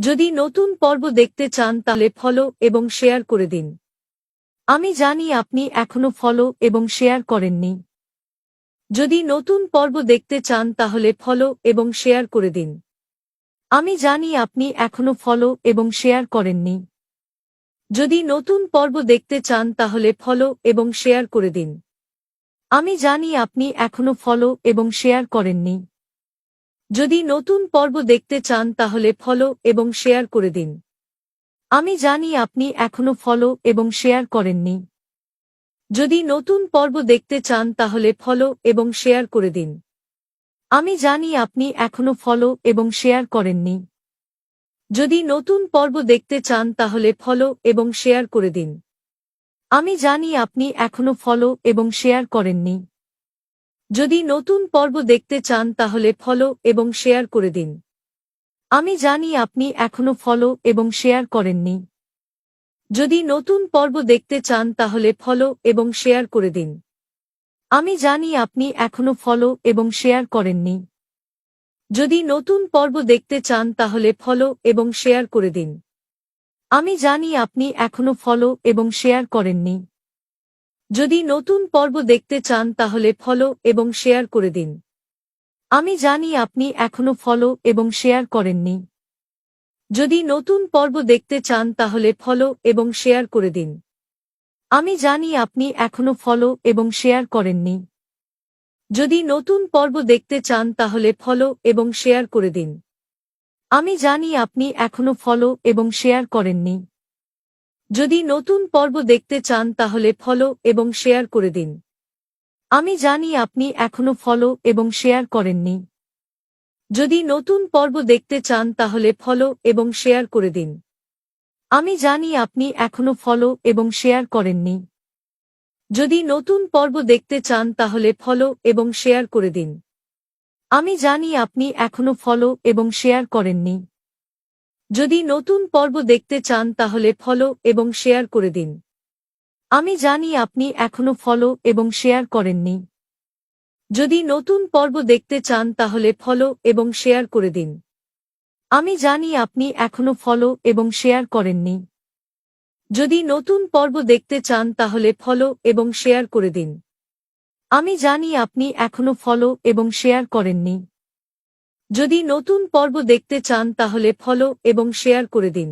যদি নতুন পর্ব দেখতে চান তাহলে ফলো এবং শেয়ার করে দিন। আমি জানি আপনি এখনো ফলো এবং শেয়ার করেননি। যদি নতুন পর্ব দেখতে চান তাহলে ফলো এবং শেয়ার করে দিন। আমি জানি আপনি এখনো ফলো এবং শেয়ার করেননি। যদি নতুন পর্ব দেখতে চান তাহলে ফলো এবং শেয়ার করে দিন। আমি জানি আপনি এখনো ফলো এবং শেয়ার করেননি। যদি নতুন পর্ব দেখতে চান তাহলে ফলো এবং শেয়ার করে দিন। আমি জানি আপনি এখনো ফলো এবং শেয়ার করেননি। যদি নতুন পর্ব দেখতে চান তাহলে ফলো এবং শেয়ার করে দিন। আমি জানি আপনি এখনো ফলো এবং শেয়ার করেননি। যদি নতুন পর্ব দেখতে চান তাহলে ফলো এবং শেয়ার করে দিন। আমি জানি আপনি এখনো ফলো এবং শেয়ার করেননি। যদি নতুন পর্ব দেখতে চান তাহলে ফলো এবং শেয়ার করে দিন। আমি জানি আপনি এখনো ফলো এবং শেয়ার করেননি। যদি নতুন পর্ব দেখতে চান তাহলে ফলো এবং শেয়ার করে দিন। আমি জানি আপনি এখনো ফলো এবং শেয়ার করেননি। যদি নতুন পর্ব দেখতে চান তাহলে ফলো এবং শেয়ার করে দিন। আমি জানি আপনি এখনো ফলো এবং শেয়ার করেননি। যদি নতুন পর্ব দেখতে চান তাহলে ফলো এবং শেয়ার করে দিন। আমি জানি আপনি এখনো ফলো এবং শেয়ার করেননি। যদি নতুন পর্ব দেখতে চান তাহলে ফলো এবং শেয়ার করে দিন। আমি জানি আপনি এখনো ফলো এবং শেয়ার করেননি। যদি নতুন পর্ব দেখতে চান তাহলে ফলো এবং শেয়ার করে দিন। আমি জানি আপনি এখনো ফলো এবং শেয়ার করেননি। যদি নতুন পর্ব দেখতে চান তাহলে ফলো এবং শেয়ার করে দিন। আমি জানি আপনি এখনো ফলো এবং শেয়ার করেননি। যদি নতুন পর্ব দেখতে চান তাহলে ফলো এবং শেয়ার করে দিন। আমি জানি আপনি এখনো ফলো এবং শেয়ার করেননি। যদি নতুন পর্ব দেখতে চান তাহলে ফলো এবং শেয়ার করে দিন। আমি জানি আপনি এখনো ফলো এবং শেয়ার করেননি। যদি নতুন পর্ব দেখতে চান তাহলে ফলো এবং শেয়ার করে দিন। আমি জানি আপনি এখনো ফলো এবং শেয়ার করেননি। যদি নতুন পর্ব দেখতে চান তাহলে ফলো এবং শেয়ার করে দিন। আমি জানি আপনি এখনো ফলো এবং শেয়ার করেননি। যদি নতুন পর্ব দেখতে চান তাহলে ফলো এবং শেয়ার করে দিন। আমি জানি আপনি এখনো ফলো এবং শেয়ার করেননি। যদি নতুন পর্ব দেখতে চান তাহলে ফলো এবং শেয়ার করে দিন।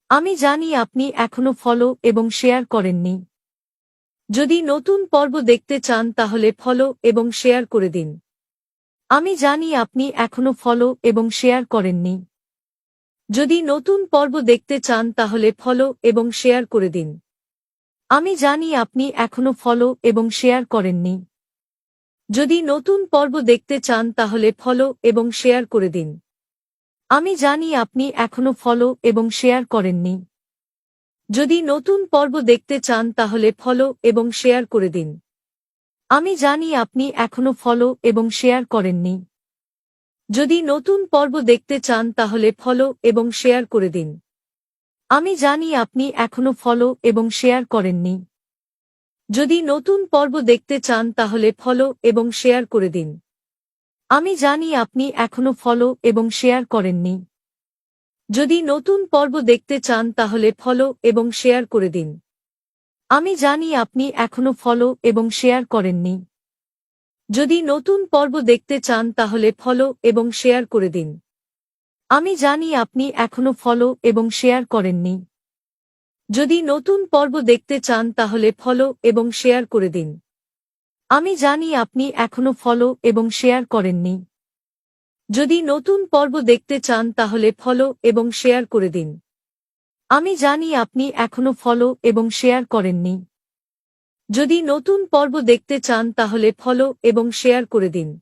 আমি জানি আপনি এখনো ফলো এবং শেয়ার করেননি। যদি নতুন পর্ব দেখতে চান তাহলে ফলো এবং শেয়ার করে দিন। আমি জানি আপনি এখনো ফলো এবং শেয়ার করেননি। যদি নতুন পর্ব দেখতে চান তাহলে ফলো এবং শেয়ার করে দিন। আমি জানি আপনি এখনো ফলো এবং শেয়ার করেননি। যদি নতুন পর্ব দেখতে চান তাহলে ফলো এবং শেয়ার করে দিন। আমি জানি আপনি এখনো ফলো এবং শেয়ার করেননি। যদি নতুন পর্ব দেখতে চান তাহলে ফলো এবং শেয়ার করে দিন। আমি জানি আপনি এখনো ফলো এবং শেয়ার করেননি। যদি নতুন পর্ব দেখতে চান তাহলে ফলো এবং শেয়ার করে দিন। আমি জানি আপনি এখনো ফলো এবং শেয়ার করেননি। যদি নতুন পর্ব দেখতে চান তাহলে ফলো এবং শেয়ার করে দিন। আমি জানি আপনি এখনো ফলো এবং শেয়ার করেননি। যদি নতুন পর্ব দেখতে চান তাহলে ফলো এবং শেয়ার করে দিন। আমি জানি আপনি এখনো ফলো এবং শেয়ার করেননি। যদি নতুন পর্ব দেখতে চান তাহলে ফলো এবং শেয়ার করে দিন। আমি জানি আপনি এখনো ফলো এবং শেয়ার করেননি। যদি নতুন পর্ব দেখতে চান তাহলে ফলো এবং শেয়ার করে দিন। আমি জানি আপনি এখনো ফলো এবং শেয়ার করেননি। যদি নতুন পর্ব দেখতে চান তাহলে ফলো এবং শেয়ার করে দিন। আমি জানি আপনি এখনো ফলো এবং শেয়ার করেননি। যদি নতুন পর্ব দেখতে চান তাহলে ফলো এবং শেয়ার করে দিন।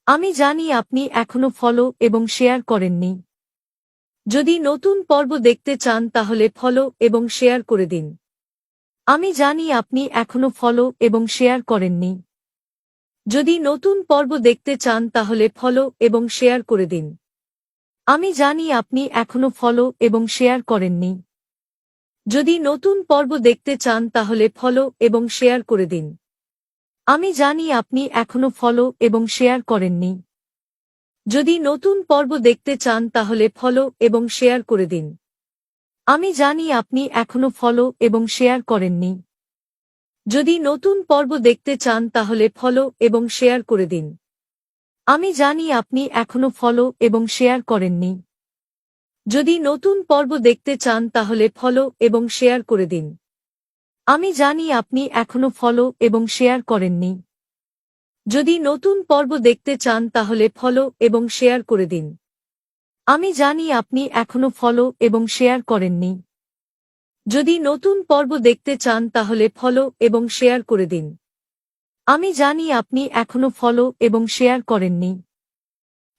আমি জানি আপনি এখনো ফলো এবং শেয়ার করেননি। যদি নতুন পর্ব দেখতে চান তাহলে ফলো এবং শেয়ার করে দিন। আমি জানি আপনি এখনো ফলো এবং শেয়ার করেননি। যদি নতুন পর্ব দেখতে চান তাহলে ফলো এবং শেয়ার করে দিন। আমি জানি আপনি এখনো ফলো এবং শেয়ার করেননি। যদি নতুন পর্ব দেখতে চান তাহলে ফলো এবং শেয়ার করে দিন। আমি জানি আপনি এখনো ফলো এবং শেয়ার করেননি। যদি নতুন পর্ব দেখতে চান তাহলে ফলো এবং শেয়ার করে দিন। আমি জানি আপনি এখনো ফলো এবং শেয়ার করেননি। যদি নতুন পর্ব দেখতে চান তাহলে ফলো এবং শেয়ার করে দিন। আমি জানি আপনি এখনো ফলো এবং শেয়ার করেননি। যদি নতুন পর্ব দেখতে চান তাহলে ফলো এবং শেয়ার করে দিন। আমি জানি আপনি এখনো ফলো এবং শেয়ার করেননি। যদি নতুন পর্ব দেখতে চান তাহলে ফলো এবং শেয়ার করে দিন। আমি জানি আপনি এখনো ফলো এবং শেয়ার করেননি। যদি নতুন পর্ব দেখতে চান তাহলে ফলো এবং শেয়ার করে দিন। আমি জানি আপনি এখনো ফলো এবং শেয়ার করেননি।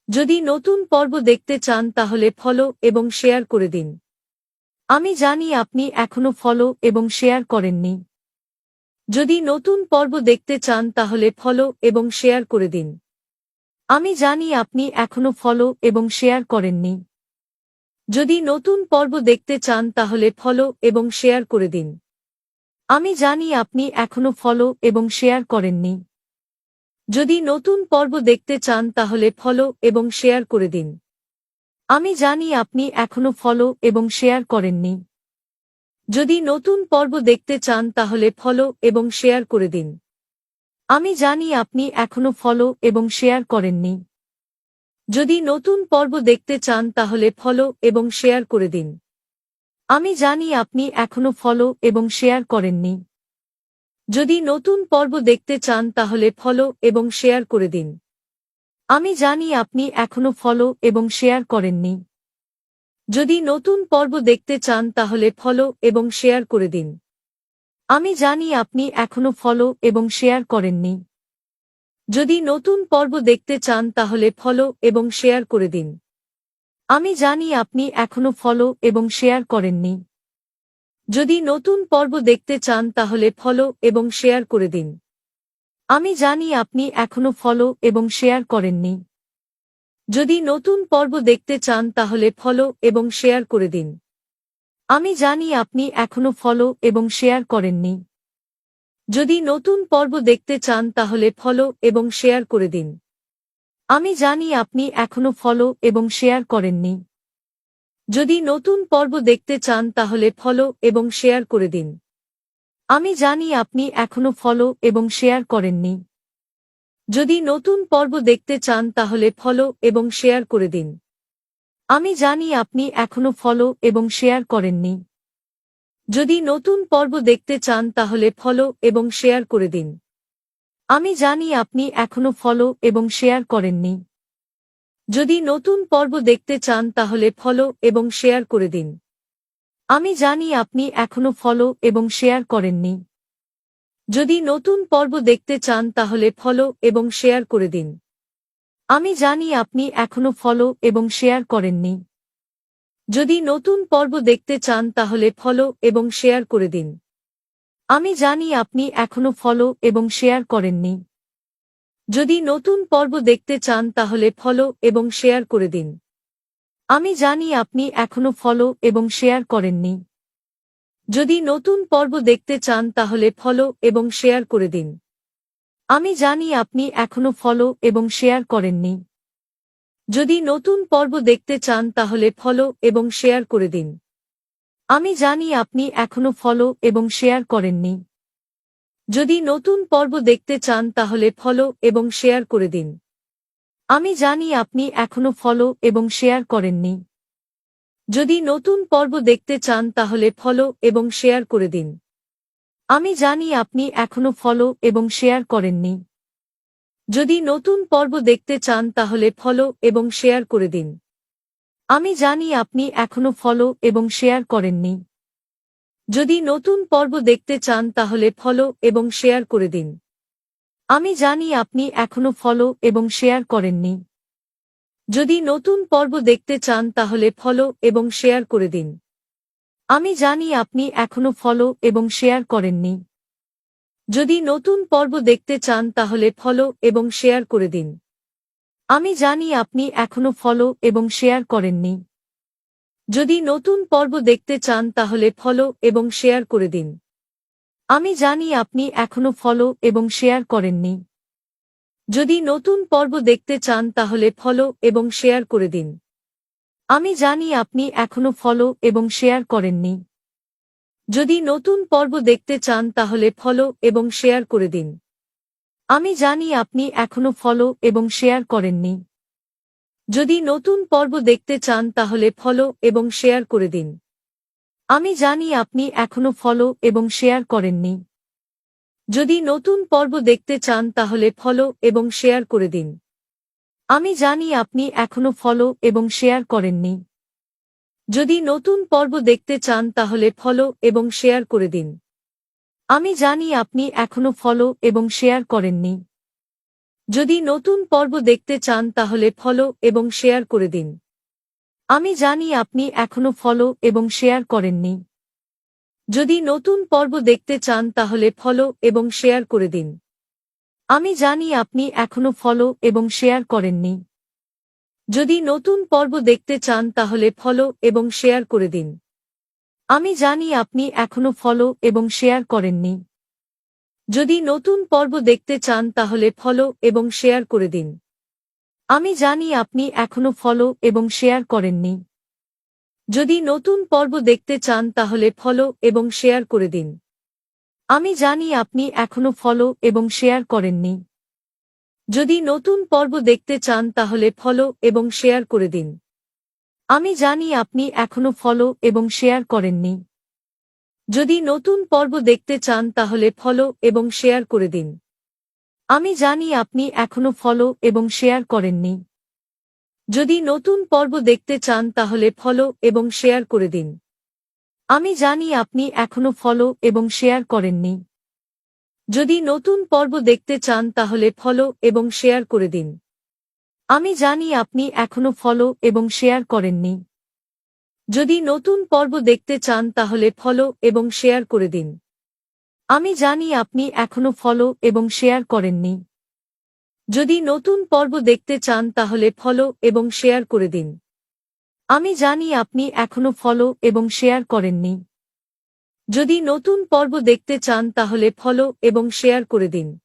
যদি নতুন পর্ব দেখতে চান তাহলে ফলো এবং শেয়ার করে দিন। আমি জানি আপনি এখনো ফলো এবং শেয়ার করেননি। যদি নতুন পর্ব দেখতে চান তাহলে ফলো এবং শেয়ার করে দিন। আমি জানি আপনি এখনো ফলো এবং শেয়ার করেননি। যদি নতুন পর্ব দেখতে চান তাহলে ফলো এবং শেয়ার করে দিন। আমি জানি আপনি এখনো ফলো এবং শেয়ার করেননি। যদি নতুন পর্ব দেখতে চান তাহলে ফলো এবং শেয়ার করে দিন। আমি জানি আপনি এখনো ফলো এবং শেয়ার করেননি। যদি নতুন পর্ব দেখতে চান তাহলে ফলো এবং শেয়ার করে দিন। আমি জানি আপনি এখনো ফলো এবং শেয়ার করেননি। যদি নতুন পর্ব দেখতে চান তাহলে ফলো এবং শেয়ার করে দিন। আমি জানি আপনি এখনো ফলো এবং শেয়ার করেননি। যদি নতুন পর্ব দেখতে চান তাহলে ফলো এবং শেয়ার করে দিন। আমি জানি আপনি এখনো ফলো এবং শেয়ার করেননি। যদি নতুন পর্ব দেখতে চান তাহলে ফলো এবং শেয়ার করে দিন। আমি জানি আপনি এখনো ফলো এবং শেয়ার করেননি। যদি নতুন পর্ব দেখতে চান তাহলে ফলো এবং শেয়ার করে দিন। আমি জানি আপনি এখনো ফলো এবং শেয়ার করেননি। যদি নতুন পর্ব দেখতে চান তাহলে ফলো এবং শেয়ার করে দিন। আমি জানি আপনি এখনো ফলো এবং শেয়ার করেননি। যদি নতুন পর্ব দেখতে চান তাহলে ফলো এবং শেয়ার করে দিন। আমি জানি আপনি এখনো ফলো এবং শেয়ার করেননি। যদি নতুন পর্ব দেখতে চান তাহলে ফলো এবং শেয়ার করে দিন। আমি জানি আপনি এখনো ফলো এবং শেয়ার করেননি। যদি নতুন পর্ব দেখতে চান তাহলে ফলো এবং শেয়ার করে দিন। আমি জানি আপনি এখনো ফলো এবং শেয়ার করেননি। যদি নতুন পর্ব দেখতে চান তাহলে ফলো এবং শেয়ার করে দিন। আমি জানি আপনি এখনো ফলো এবং শেয়ার করেননি। যদি নতুন পর্ব দেখতে চান তাহলে ফলো এবং শেয়ার করে দিন। আমি জানি আপনি এখনো ফলো এবং শেয়ার করেননি। যদি নতুন পর্ব দেখতে চান তাহলে ফলো এবং শেয়ার করে দিন। আমি জানি আপনি এখনো ফলো এবং শেয়ার করেননি। যদি নতুন পর্ব দেখতে চান তাহলে ফলো এবং শেয়ার করে দিন। আমি জানি আপনি এখনো ফলো এবং শেয়ার করেননি। যদি নতুন পর্ব দেখতে চান তাহলে ফলো এবং শেয়ার করে দিন। আমি জানি আপনি এখনো ফলো এবং শেয়ার করেননি। যদি নতুন পর্ব দেখতে চান তাহলে ফলো এবং শেয়ার করে দিন। আমি জানি আপনি এখনো ফলো এবং শেয়ার করেননি। যদি নতুন পর্ব দেখতে চান তাহলে ফলো এবং শেয়ার করে দিন। আমি জানি আপনি এখনো ফলো এবং শেয়ার করেননি। যদি নতুন পর্ব দেখতে চান তাহলে ফলো এবং শেয়ার করে দিন। আমি জানি আপনি এখনো ফলো এবং শেয়ার করেননি। যদি নতুন পর্ব দেখতে চান তাহলে ফলো এবং শেয়ার করে দিন। আমি জানি আপনি এখনো ফলো এবং শেয়ার করেননি। যদি নতুন পর্ব দেখতে চান তাহলে ফলো এবং শেয়ার করে দিন। আমি জানি আপনি এখনো ফলো এবং শেয়ার করেননি। যদি নতুন পর্ব দেখতে চান তাহলে ফলো এবং শেয়ার করে দিন। আমি জানি আপনি এখনো ফলো এবং শেয়ার করেননি। যদি নতুন পর্ব দেখতে চান তাহলে ফলো এবং শেয়ার করে দিন। আমি জানি আপনি এখনো ফলো এবং শেয়ার করেননি। যদি নতুন পর্ব দেখতে চান তাহলে ফলো এবং শেয়ার করে দিন। আমি জানি আপনি এখনো ফলো এবং শেয়ার করেননি। যদি নতুন পর্ব দেখতে চান তাহলে ফলো এবং শেয়ার করে দিন। আমি জানি আপনি এখনো ফলো এবং শেয়ার করেননি। যদি নতুন পর্ব দেখতে চান তাহলে ফলো এবং শেয়ার করে দিন। আমি জানি আপনি এখনো ফলো এবং শেয়ার করেননি। যদি নতুন পর্ব দেখতে চান তাহলে ফলো এবং শেয়ার করে দিন। আমি জানি আপনি এখনো ফলো এবং শেয়ার করেননি। যদি নতুন পর্ব দেখতে চান তাহলে ফলো এবং শেয়ার করে দিন। আমি জানি আপনি এখনো ফলো এবং শেয়ার করেননি। যদি নতুন পর্ব দেখতে চান তাহলে ফলো এবং শেয়ার করে দিন। আমি জানি আপনি এখনো ফলো এবং শেয়ার করেননি। যদি নতুন পর্ব দেখতে চান তাহলে ফলো এবং শেয়ার করে দিন। আমি জানি আপনি এখনো ফলো এবং শেয়ার করেননি। যদি নতুন পর্ব দেখতে চান তাহলে ফলো এবং শেয়ার করে দিন। আমি জানি আপনি এখনো ফলো এবং শেয়ার করেননি। যদি নতুন পর্ব দেখতে চান তাহলে ফলো এবং শেয়ার করে দিন। আমি জানি আপনি এখনো ফলো এবং শেয়ার করেননি। যদি নতুন পর্ব দেখতে চান তাহলে ফলো এবং শেয়ার করে দিন। আমি জানি আপনি এখনো ফলো এবং শেয়ার করেননি। যদি নতুন পর্ব দেখতে চান তাহলে ফলো এবং শেয়ার করে দিন। আমি জানি আপনি এখনো ফলো এবং শেয়ার করেননি। যদি নতুন পর্ব দেখতে চান তাহলে ফলো এবং শেয়ার করে দিন। আমি জানি আপনি এখনো ফলো এবং শেয়ার করেননি। যদি নতুন পর্ব দেখতে চান তাহলে ফলো এবং শেয়ার করে দিন। আমি জানি আপনি এখনো ফলো এবং শেয়ার করেননি। যদি নতুন পর্ব দেখতে চান তাহলে ফলো এবং শেয়ার করে দিন। আমি জানি আপনি এখনো ফলো এবং শেয়ার করেননি। যদি নতুন পর্ব দেখতে চান তাহলে ফলো এবং শেয়ার করে দিন। আমি জানি আপনি এখনো ফলো এবং শেয়ার করেননি। যদি নতুন পর্ব দেখতে চান তাহলে ফলো এবং শেয়ার করে দিন। আমি জানি আপনি এখনো ফলো এবং শেয়ার করেননি। যদি নতুন পর্ব দেখতে চান তাহলে ফলো এবং শেয়ার করে দিন। আমি জানি আপনি এখনো ফলো এবং শেয়ার করেননি। যদি নতুন পর্ব দেখতে চান তাহলে ফলো এবং শেয়ার করে দিন। আমি জানি আপনি এখনো ফলো এবং শেয়ার করেননি। যদি নতুন পর্ব দেখতে চান তাহলে ফলো এবং শেয়ার করে দিন। আমি জানি আপনি এখনো ফলো এবং শেয়ার করেননি। যদি নতুন পর্ব দেখতে চান তাহলে ফলো এবং শেয়ার করে দিন।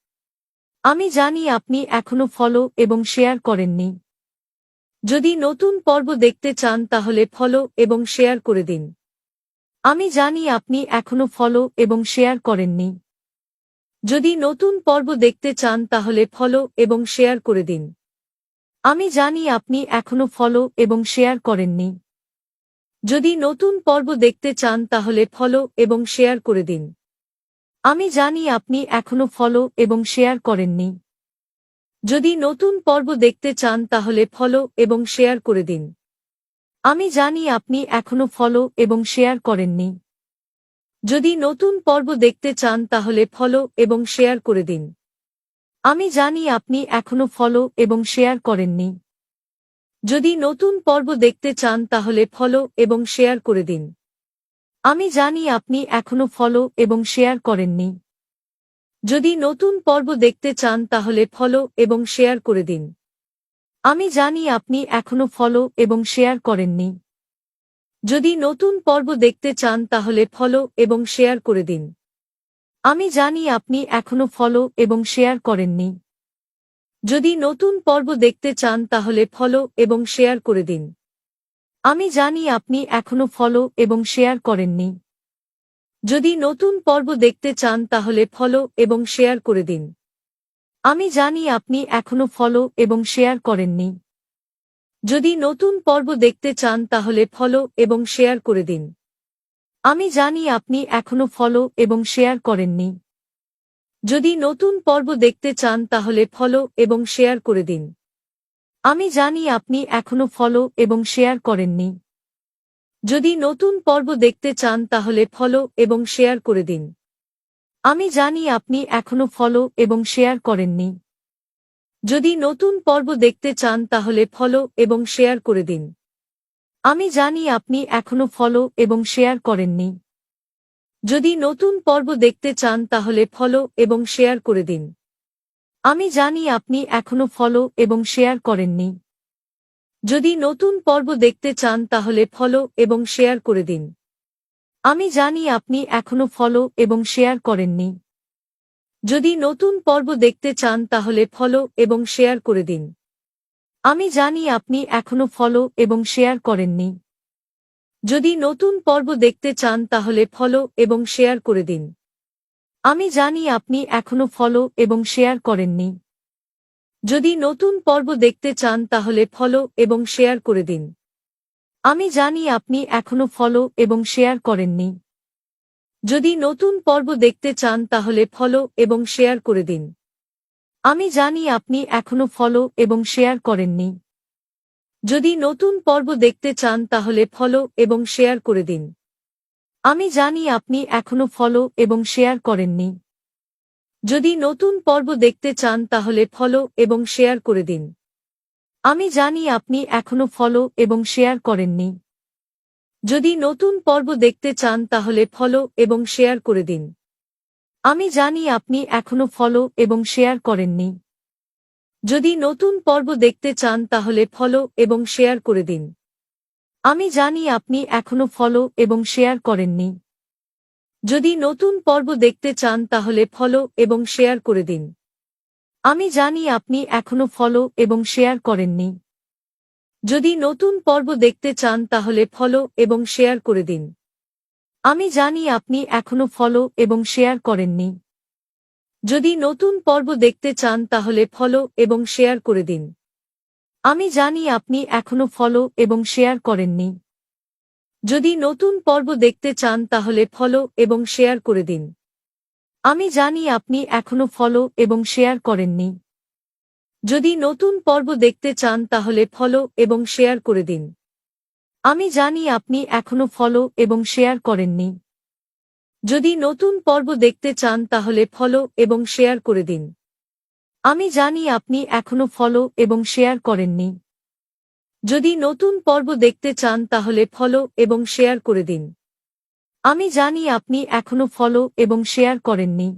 আমি জানি আপনি এখনো ফলো এবং শেয়ার করেননি। যদি নতুন পর্ব দেখতে চান তাহলে ফলো এবং শেয়ার করে দিন। আমি জানি আপনি এখনো ফলো এবং শেয়ার করেননি। যদি নতুন পর্ব দেখতে চান তাহলে ফলো এবং শেয়ার করে দিন। আমি জানি আপনি এখনো ফলো এবং শেয়ার করেননি। যদি নতুন পর্ব দেখতে চান তাহলে ফলো এবং শেয়ার করে দিন। আমি জানি আপনি এখনো ফলো এবং শেয়ার করেননি। যদি নতুন পর্ব দেখতে চান তাহলে ফলো এবং শেয়ার করে দিন। আমি জানি আপনি এখনো ফলো এবং শেয়ার করেননি। যদি নতুন পর্ব দেখতে চান তাহলে ফলো এবং শেয়ার করে দিন। আমি জানি আপনি এখনো ফলো এবং শেয়ার করেননি। যদি নতুন পর্ব দেখতে চান তাহলে ফলো এবং শেয়ার করে দিন। আমি জানি আপনি এখনো ফলো এবং শেয়ার করেননি। যদি নতুন পর্ব দেখতে চান তাহলে ফলো এবং শেয়ার করে দিন। আমি জানি আপনি এখনো ফলো এবং শেয়ার করেননি। যদি নতুন পর্ব দেখতে চান তাহলে ফলো এবং শেয়ার করে দিন। আমি জানি আপনি এখনো ফলো এবং শেয়ার করেননি। যদি নতুন পর্ব দেখতে চান তাহলে ফলো এবং শেয়ার করে দিন। আমি জানি আপনি এখনো ফলো এবং শেয়ার করেননি। যদি নতুন পর্ব দেখতে চান তাহলে ফলো এবং শেয়ার করে দিন। আমি জানি আপনি এখনো ফলো এবং শেয়ার করেননি। যদি নতুন পর্ব দেখতে চান তাহলে ফলো এবং শেয়ার করে দিন। আমি জানি আপনি এখনো ফলো এবং শেয়ার করেননি। যদি নতুন পর্ব দেখতে চান তাহলে ফলো এবং শেয়ার করে দিন। আমি জানি আপনি এখনো ফলো এবং শেয়ার করেননি। যদি নতুন পর্ব দেখতে চান তাহলে ফলো এবং শেয়ার করে দিন। আমি জানি আপনি এখনো ফলো এবং শেয়ার করেননি। যদি নতুন পর্ব দেখতে চান তাহলে ফলো এবং শেয়ার করে দিন। আমি জানি আপনি এখনো ফলো এবং শেয়ার করেননি। যদি নতুন পর্ব দেখতে চান তাহলে ফলো এবং শেয়ার করে দিন। আমি জানি আপনি এখনো ফলো এবং শেয়ার করেননি। যদি নতুন পর্ব দেখতে চান তাহলে ফলো এবং শেয়ার করে দিন। আমি জানি আপনি এখনো ফলো এবং শেয়ার করেননি। যদি নতুন পর্ব দেখতে চান তাহলে ফলো এবং শেয়ার করে দিন। আমি জানি আপনি এখনো ফলো এবং শেয়ার করেননি। যদি নতুন পর্ব দেখতে চান তাহলে ফলো এবং শেয়ার করে দিন। আমি জানি আপনি এখনো ফলো এবং শেয়ার করেননি। যদি নতুন পর্ব দেখতে চান তাহলে ফলো এবং শেয়ার করে দিন। আমি জানি আপনি এখনো ফলো এবং শেয়ার করেননি। যদি নতুন পর্ব দেখতে চান তাহলে ফলো এবং শেয়ার করে দিন। আমি জানি আপনি এখনো ফলো এবং শেয়ার করেননি। যদি নতুন পর্ব দেখতে চান তাহলে ফলো এবং শেয়ার করে দিন। আমি জানি আপনি এখনো ফলো এবং শেয়ার করেননি। যদি নতুন পর্ব দেখতে চান তাহলে ফলো এবং শেয়ার করে দিন। আমি জানি আপনি এখনো ফলো এবং শেয়ার করেননি। যদি নতুন পর্ব দেখতে চান তাহলে ফলো এবং শেয়ার করে দিন। আমি জানি আপনি এখনো ফলো এবং শেয়ার করেননি। যদি নতুন পর্ব দেখতে চান তাহলে ফলো এবং শেয়ার করে দিন। আমি জানি আপনি এখনো ফলো এবং শেয়ার করেননি। যদি নতুন পর্ব দেখতে চান তাহলে ফলো এবং শেয়ার করে দিন। আমি জানি আপনি এখনো ফলো এবং শেয়ার করেননি। যদি নতুন পর্ব দেখতে চান তাহলে ফলো এবং শেয়ার করে দিন। আমি জানি আপনি এখনো ফলো এবং শেয়ার করেননি। যদি নতুন পর্ব দেখতে চান তাহলে ফলো এবং শেয়ার করে দিন। আমি জানি আপনি এখনো ফলো এবং শেয়ার করেননি। যদি নতুন পর্ব দেখতে চান তাহলে ফলো এবং শেয়ার করে দিন। আমি জানি আপনি এখনো ফলো এবং শেয়ার করেননি। যদি নতুন পর্ব দেখতে চান তাহলে ফলো এবং শেয়ার করে দিন। আমি জানি আপনি এখনো ফলো এবং শেয়ার করেননি। যদি নতুন পর্ব দেখতে চান তাহলে ফলো এবং শেয়ার করে দিন। আমি জানি আপনি এখনো ফলো এবং শেয়ার করেননি। যদি নতুন পর্ব দেখতে চান তাহলে ফলো এবং শেয়ার করে দিন। আমি জানি আপনি এখনো ফলো এবং শেয়ার করেননি।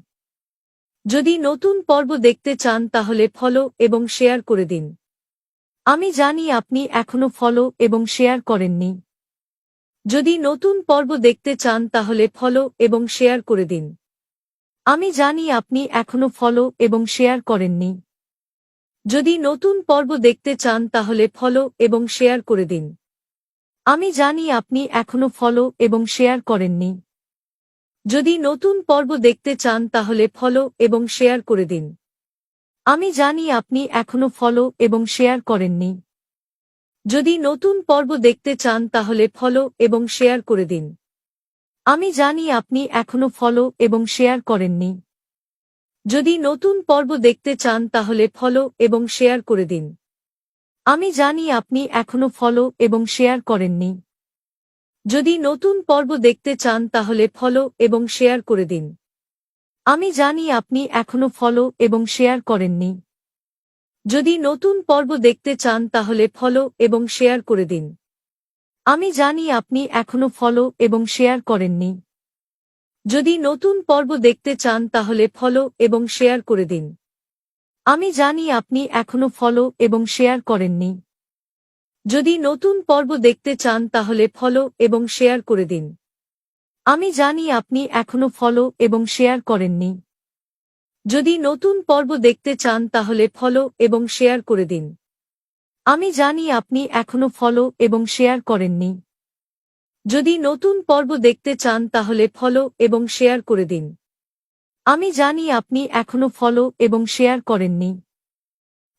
যদি নতুন পর্ব দেখতে চান তাহলে ফলো এবং শেয়ার করে দিন। আমি জানি আপনি এখনো ফলো এবং শেয়ার করেননি। যদি নতুন পর্ব দেখতে চান তাহলে ফলো এবং শেয়ার করে দিন। আমি জানি আপনি এখনো ফলো এবং শেয়ার করেননি। যদি নতুন পর্ব দেখতে চান তাহলে ফলো এবং শেয়ার করে দিন। আমি জানি আপনি এখনো ফলো এবং শেয়ার করেননি। যদি নতুন পর্ব দেখতে চান তাহলে ফলো এবং শেয়ার করে দিন। আমি জানি আপনি এখনো ফলো এবং শেয়ার করেননি। যদি নতুন পর্ব দেখতে চান তাহলে ফলো এবং শেয়ার করে দিন। আমি জানি আপনি এখনো ফলো এবং শেয়ার করেননি। যদি নতুন পর্ব দেখতে চান তাহলে ফলো এবং শেয়ার করে দিন। আমি জানি আপনি এখনো ফলো এবং শেয়ার করেননি। যদি নতুন পর্ব দেখতে চান তাহলে ফলো এবং শেয়ার করে দিন। আমি জানি আপনি এখনো ফলো এবং শেয়ার করেননি। যদি নতুন পর্ব দেখতে চান তাহলে ফলো এবং শেয়ার করে দিন। আমি জানি আপনি এখনো ফলো এবং শেয়ার করেননি। যদি নতুন পর্ব দেখতে চান তাহলে ফলো এবং শেয়ার করে দিন। আমি জানি আপনি এখনো ফলো এবং শেয়ার করেননি। যদি নতুন পর্ব দেখতে চান তাহলে ফলো এবং শেয়ার করে দিন। আমি জানি আপনি এখনো ফলো এবং শেয়ার করেননি। যদি নতুন পর্ব দেখতে চান তাহলে ফলো এবং শেয়ার করে দিন। আমি জানি আপনি এখনো ফলো এবং শেয়ার করেননি। যদি নতুন পর্ব দেখতে চান তাহলে ফলো এবং শেয়ার করে দিন। আমি জানি আপনি এখনো ফলো এবং শেয়ার করেননি।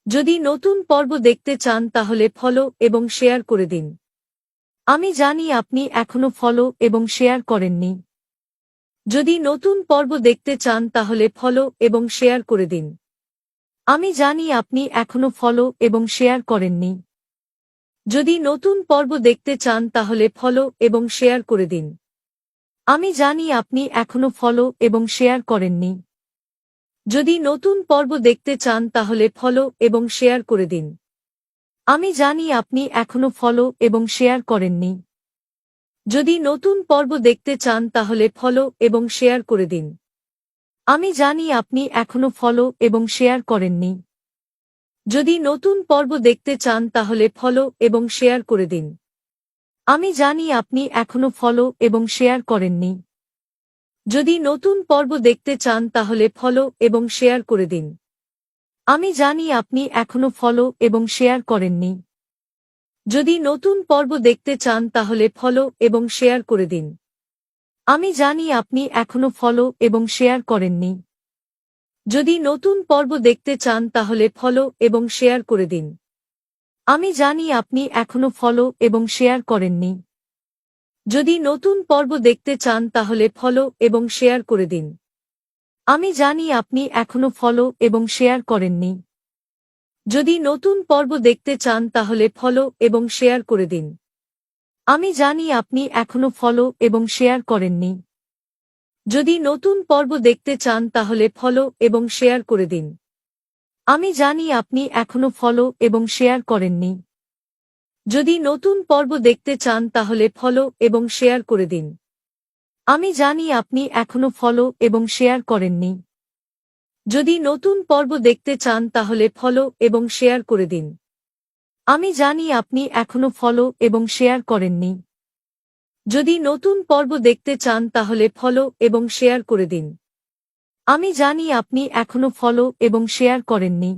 যদি নতুন পর্ব দেখতে চান তাহলে ফলো এবং শেয়ার করে দিন। আমি জানি আপনি এখনো ফলো এবং শেয়ার করেননি। যদি নতুন পর্ব দেখতে চান তাহলে ফলো এবং শেয়ার করে দিন। আমি জানি আপনি এখনো ফলো এবং শেয়ার করেননি। যদি নতুন পর্ব দেখতে চান তাহলে ফলো এবং শেয়ার করে দিন। আমি জানি আপনি এখনো ফলো এবং শেয়ার করেননি। যদি নতুন পর্ব দেখতে চান তাহলে ফলো এবং শেয়ার করে দিন। আমি জানি আপনি এখনো ফলো এবং শেয়ার করেননি। যদি নতুন পর্ব দেখতে চান তাহলে ফলো এবং শেয়ার করে দিন। আমি জানি আপনি এখনো ফলো এবং শেয়ার করেননি। যদি নতুন পর্ব দেখতে চান তাহলে ফলো এবং শেয়ার করে দিন। আমি জানি আপনি এখনো ফলো এবং শেয়ার করেননি। যদি নতুন পর্ব দেখতে চান তাহলে ফলো এবং শেয়ার করে দিন। আমি জানি আপনি এখনো ফলো এবং শেয়ার করেননি। যদি নতুন পর্ব দেখতে চান তাহলে ফলো এবং শেয়ার করে দিন। আমি জানি আপনি এখনো ফলো এবং শেয়ার করেননি। যদি নতুন পর্ব দেখতে চান তাহলে ফলো এবং শেয়ার করে দিন। আমি জানি আপনি এখনো ফলো এবং শেয়ার করেননি। যদি নতুন পর্ব দেখতে চান তাহলে ফলো এবং শেয়ার করে দিন। আমি জানি আপনি এখনো ফলো এবং শেয়ার করেননি। যদি নতুন পর্ব দেখতে চান তাহলে ফলো এবং শেয়ার করে দিন। আমি জানি আপনি এখনো ফলো এবং শেয়ার করেননি। যদি নতুন পর্ব দেখতে চান তাহলে ফলো এবং শেয়ার করে দিন। আমি জানি আপনি এখনো ফলো এবং শেয়ার করেননি। যদি নতুন পর্ব দেখতে চান তাহলে ফলো এবং শেয়ার করে দিন। আমি জানি আপনি এখনো ফলো এবং শেয়ার করেননি। যদি নতুন পর্ব দেখতে চান তাহলে ফলো এবং শেয়ার করে দিন। আমি জানি আপনি এখনো ফলো এবং শেয়ার করেননি। যদি নতুন পর্ব দেখতে চান তাহলে ফলো এবং শেয়ার করে দিন। আমি জানি আপনি এখনো ফলো এবং শেয়ার করেননি।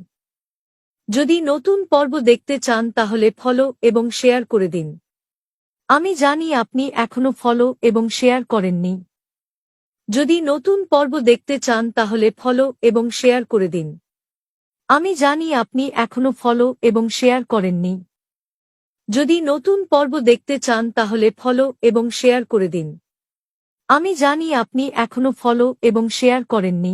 যদি নতুন পর্ব দেখতে চান তাহলে ফলো এবং শেয়ার করে দিন। আমি জানি আপনি এখনো ফলো এবং শেয়ার করেননি। যদি নতুন পর্ব দেখতে চান তাহলে ফলো এবং শেয়ার করে দিন। আমি জানি আপনি এখনো ফলো এবং শেয়ার করেননি। যদি নতুন পর্ব দেখতে চান তাহলে ফলো এবং শেয়ার করে দিন। আমি জানি আপনি এখনো ফলো এবং শেয়ার করেননি।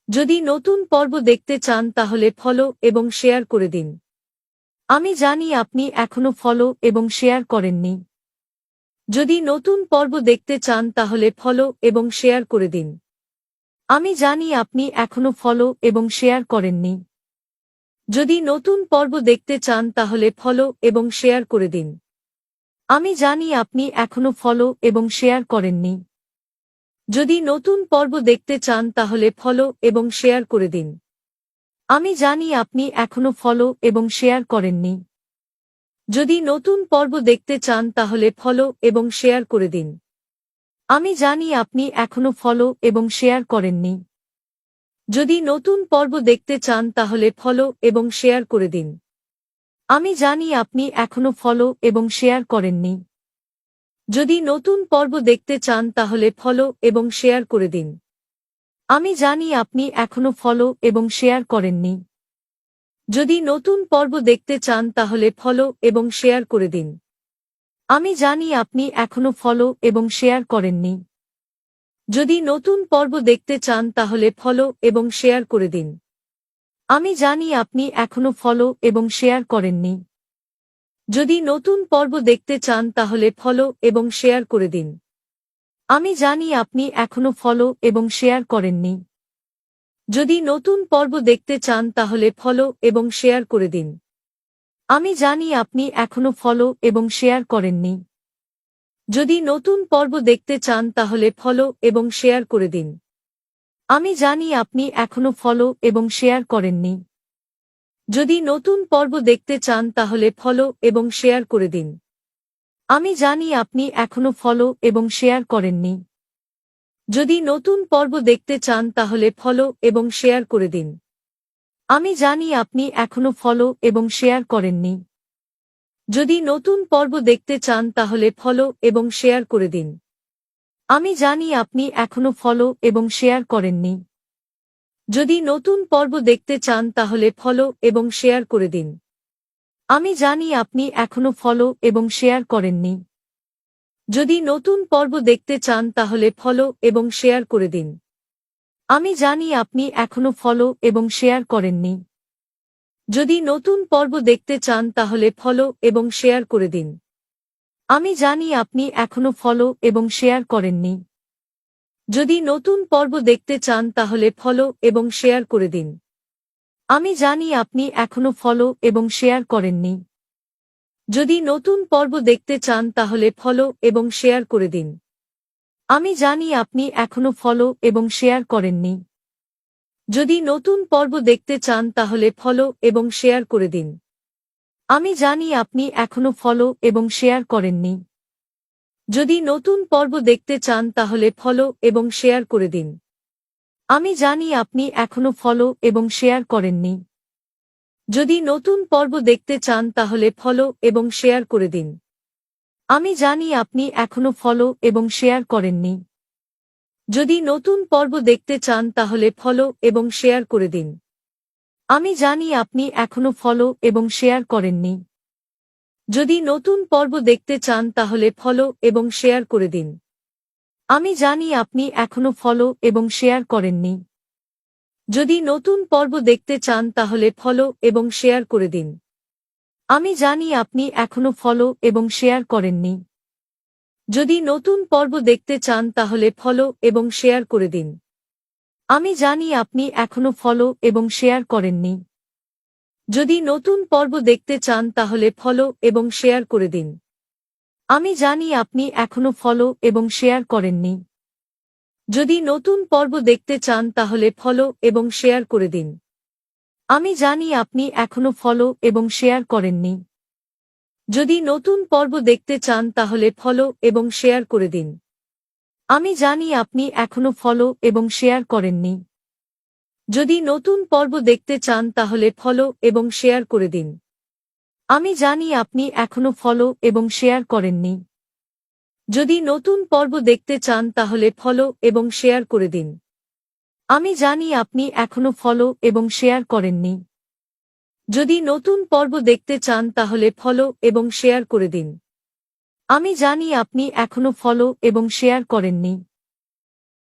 যদি নতুন পর্ব দেখতে চান তাহলে ফলো এবং শেয়ার করে দিন। আমি জানি আপনি এখনো ফলো এবং শেয়ার করেননি। যদি নতুন পর্ব দেখতে চান তাহলে ফলো এবং শেয়ার করে দিন। আমি জানি আপনি এখনো ফলো এবং শেয়ার করেননি। যদি নতুন পর্ব দেখতে চান তাহলে ফলো এবং শেয়ার করে দিন। আমি জানি আপনি এখনো ফলো এবং শেয়ার করেননি। যদি নতুন পর্ব দেখতে চান তাহলে ফলো এবং শেয়ার করে দিন। আমি জানি আপনি এখনো ফলো এবং শেয়ার করেননি। যদি নতুন পর্ব দেখতে চান তাহলে ফলো এবং শেয়ার করে দিন। আমি জানি আপনি এখনো ফলো এবং শেয়ার করেননি। যদি নতুন পর্ব দেখতে চান তাহলে ফলো এবং শেয়ার করে দিন। আমি জানি আপনি এখনো ফলো এবং শেয়ার করেননি। যদি নতুন পর্ব দেখতে চান তাহলে ফলো এবং শেয়ার করে দিন। আমি জানি আপনি এখনো ফলো এবং শেয়ার করেননি। যদি নতুন পর্ব দেখতে চান তাহলে ফলো এবং শেয়ার করে দিন। আমি জানি আপনি এখনো ফলো এবং শেয়ার করেননি। যদি নতুন পর্ব দেখতে চান তাহলে ফলো এবং শেয়ার করে দিন। আমি জানি আপনি এখনো ফলো এবং শেয়ার করেননি। যদি নতুন পর্ব দেখতে চান তাহলে ফলো এবং শেয়ার করে দিন। আমি জানি আপনি এখনো ফলো এবং শেয়ার করেননি। যদি নতুন পর্ব দেখতে চান তাহলে ফলো এবং শেয়ার করে দিন। আমি জানি আপনি এখনো ফলো এবং শেয়ার করেননি। যদি নতুন পর্ব দেখতে চান তাহলে ফলো এবং শেয়ার করে দিন। আমি জানি আপনি এখনো ফলো এবং শেয়ার করেননি। যদি নতুন পর্ব দেখতে চান তাহলে ফলো এবং শেয়ার করে দিন। আমি জানি আপনি এখনো ফলো এবং শেয়ার করেননি। যদি নতুন পর্ব দেখতে চান তাহলে ফলো এবং শেয়ার করে দিন। আমি জানি আপনি এখনো ফলো এবং শেয়ার করেননি। যদি নতুন পর্ব দেখতে চান তাহলে ফলো এবং শেয়ার করে দিন। আমি জানি আপনি এখনো ফলো এবং শেয়ার করেননি। যদি নতুন পর্ব দেখতে চান তাহলে ফলো এবং শেয়ার করে দিন। আমি জানি আপনি এখনো ফলো এবং শেয়ার করেননি। যদি নতুন পর্ব দেখতে চান তাহলে ফলো এবং শেয়ার করে দিন। আমি জানি আপনি এখনো ফলো এবং শেয়ার করেননি। যদি নতুন পর্ব দেখতে চান তাহলে ফলো এবং শেয়ার করে দিন। আমি জানি আপনি এখনো ফলো এবং শেয়ার করেননি। যদি নতুন পর্ব দেখতে চান তাহলে ফলো এবং শেয়ার করে দিন। আমি জানি আপনি এখনো ফলো এবং শেয়ার করেননি। যদি নতুন পর্ব দেখতে চান তাহলে ফলো এবং শেয়ার করে দিন। আমি জানি আপনি এখনো ফলো এবং শেয়ার করেননি। যদি নতুন পর্ব দেখতে চান তাহলে ফলো এবং শেয়ার করে দিন। আমি জানি আপনি এখনো ফলো এবং শেয়ার করেননি। যদি নতুন পর্ব দেখতে চান তাহলে ফলো এবং শেয়ার করে দিন। আমি জানি আপনি এখনো ফলো এবং শেয়ার করেননি। যদি নতুন পর্ব দেখতে চান তাহলে ফলো এবং শেয়ার করে দিন। আমি জানি আপনি এখনো ফলো এবং শেয়ার করেননি। যদি নতুন পর্ব দেখতে চান তাহলে ফলো এবং শেয়ার করে দিন। আমি জানি আপনি এখনো ফলো এবং শেয়ার করেননি। যদি নতুন পর্ব দেখতে চান তাহলে ফলো এবং শেয়ার করে দিন। আমি জানি আপনি এখনো ফলো এবং শেয়ার করেননি। যদি নতুন পর্ব দেখতে চান তাহলে ফলো এবং শেয়ার করে দিন। আমি জানি আপনি এখনো ফলো এবং শেয়ার করেননি। যদি নতুন পর্ব দেখতে চান তাহলে ফলো এবং শেয়ার করে দিন। আমি জানি আপনি এখনো ফলো এবং শেয়ার করেননি। যদি নতুন পর্ব দেখতে চান তাহলে ফলো এবং শেয়ার করে দিন। আমি জানি আপনি এখনো ফলো এবং শেয়ার করেননি। যদি নতুন পর্ব দেখতে চান তাহলে ফলো এবং শেয়ার করে দিন। আমি জানি আপনি এখনো ফলো এবং শেয়ার করেননি। যদি নতুন পর্ব দেখতে চান তাহলে ফলো এবং শেয়ার করে দিন। আমি জানি আপনি এখনো ফলো এবং শেয়ার করেননি। যদি নতুন পর্ব দেখতে চান তাহলে ফলো এবং শেয়ার করে দিন। আমি জানি আপনি এখনো ফলো এবং শেয়ার করেননি। যদি নতুন পর্ব দেখতে চান তাহলে ফলো এবং শেয়ার করে দিন। আমি জানি আপনি এখনো ফলো এবং শেয়ার করেননি। যদি নতুন পর্ব দেখতে চান তাহলে ফলো এবং শেয়ার করে দিন। আমি জানি আপনি এখনো ফলো এবং শেয়ার করেননি।